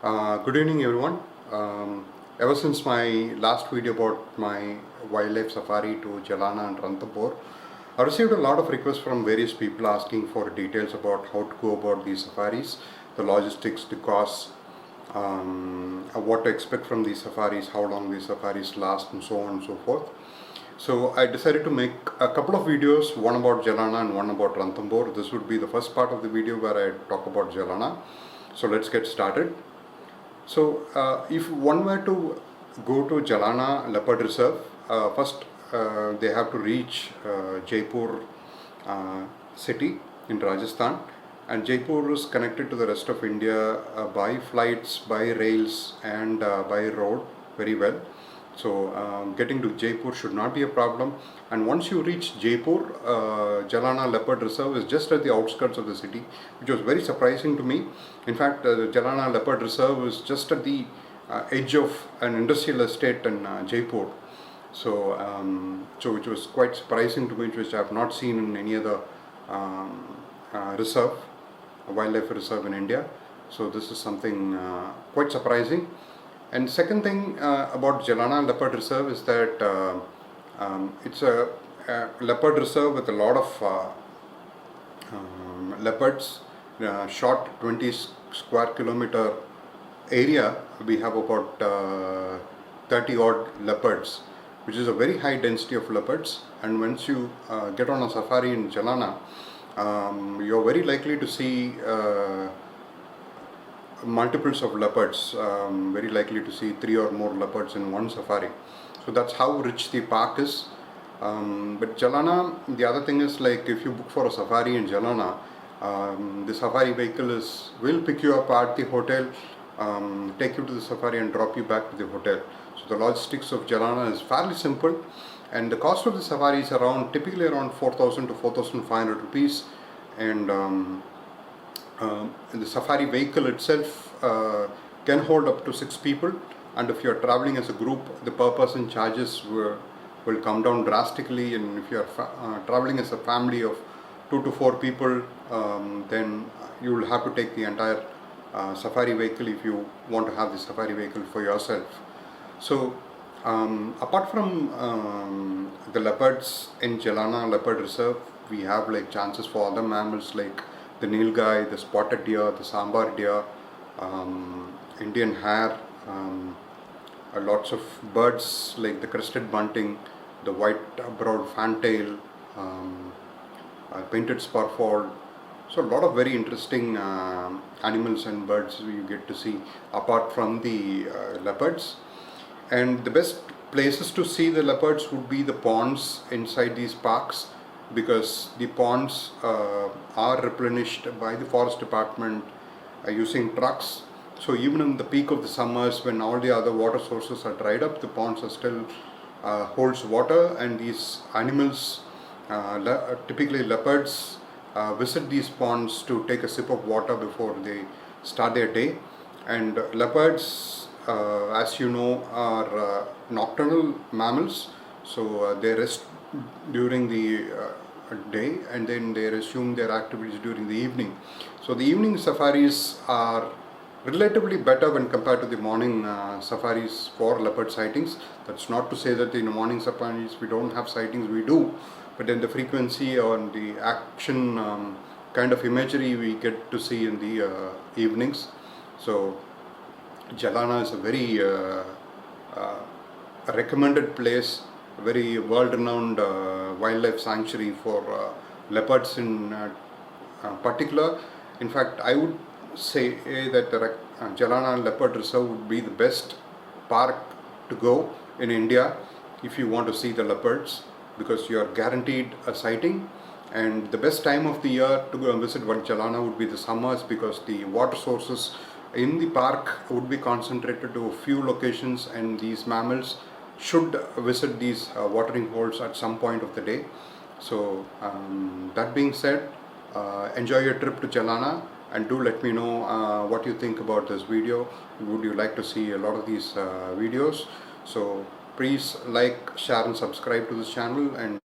Good evening, everyone. Ever since my last video about my wildlife safari to Jhalana and Ranthambore, I received a lot of requests from various people asking for details about how to go about these safaris, the logistics, the costs, what to expect from these safaris, how long these safaris last, and so on and so forth. So I decided to make a couple of videos, one about Jhalana and one about Ranthambore. This would be the first part of the video where I talk about Jhalana. So let's get started. So, if one were to go to Jhalana Leopard Reserve, first they have to reach Jaipur city in Rajasthan, and Jaipur is connected to the rest of India by flights, by rails, and by road very well. So getting to Jaipur should not be a problem. And once you reach Jaipur, Jhalana Leopard Reserve is just at the outskirts of the city, which was very surprising to me. In fact, Jhalana Leopard Reserve is just at the edge of an industrial estate in Jaipur. So, which was quite surprising to me, which I have not seen in any other reserve, a wildlife reserve in India. So this is something quite surprising. And second thing about Jhalana Leopard Reserve is that it's a leopard reserve with a lot of leopards. Short 20 square kilometer area, we have about 30 odd leopards, which is a very high density of leopards. And once you get on a safari in Jhalana, you're very likely to see multiples of leopards, very likely to see 3 or more leopards in one safari. So that's how rich the park is. But Jhalana, the other thing is, like, if you book for a safari in Jhalana, the safari vehicle will pick you up at the hotel, take you to the safari and drop you back to the hotel. So the logistics of Jhalana is fairly simple, and the cost of the safari is typically around 4,000 to 4,500 rupees. And the safari vehicle itself can hold up to 6 people, and if you are traveling as a group, the per person charges will come down drastically. And if you are traveling as a family of 2 to 4 people, then you will have to take the entire safari vehicle if you want to have the safari vehicle for yourself. So apart from the leopards in Jhalana Leopard Reserve, we have like chances for other mammals like the nilgai, the spotted deer, the sambar deer, Indian hare, lots of birds like the crested bunting, the white-browed fantail, painted sparfall. So a lot of very interesting animals and birds you get to see apart from the leopards. And the best places to see the leopards would be the ponds inside these parks, because the ponds are replenished by the forest department using trucks. So even in the peak of the summers, when all the other water sources are dried up, the ponds are still holds water, and these animals, typically leopards, visit these ponds to take a sip of water before they start their day. And leopards, as you know, are nocturnal mammals, so they rest during the day, and then they resume their activities during the evening. So the evening safaris are relatively better when compared to the morning safaris for leopard sightings. That's not to say that in the morning safaris we don't have sightings, we do, but then the frequency on the action kind of imagery we get to see in the evenings. So Jhalana is a very recommended place, a very world-renowned wildlife sanctuary for leopards in particular. In fact, I would say that the Jhalana Leopard Reserve would be the best park to go in India if you want to see the leopards, because you are guaranteed a sighting. And the best time of the year to go and visit Jhalana would be the summers, because the water sources in the park would be concentrated to a few locations, and these mammals should visit these watering holes at some point of the day. So that being said, enjoy your trip to Jhalana, and do let me know what you think about this video. Would you like to see a lot of these videos? So please like, share and subscribe to this channel, and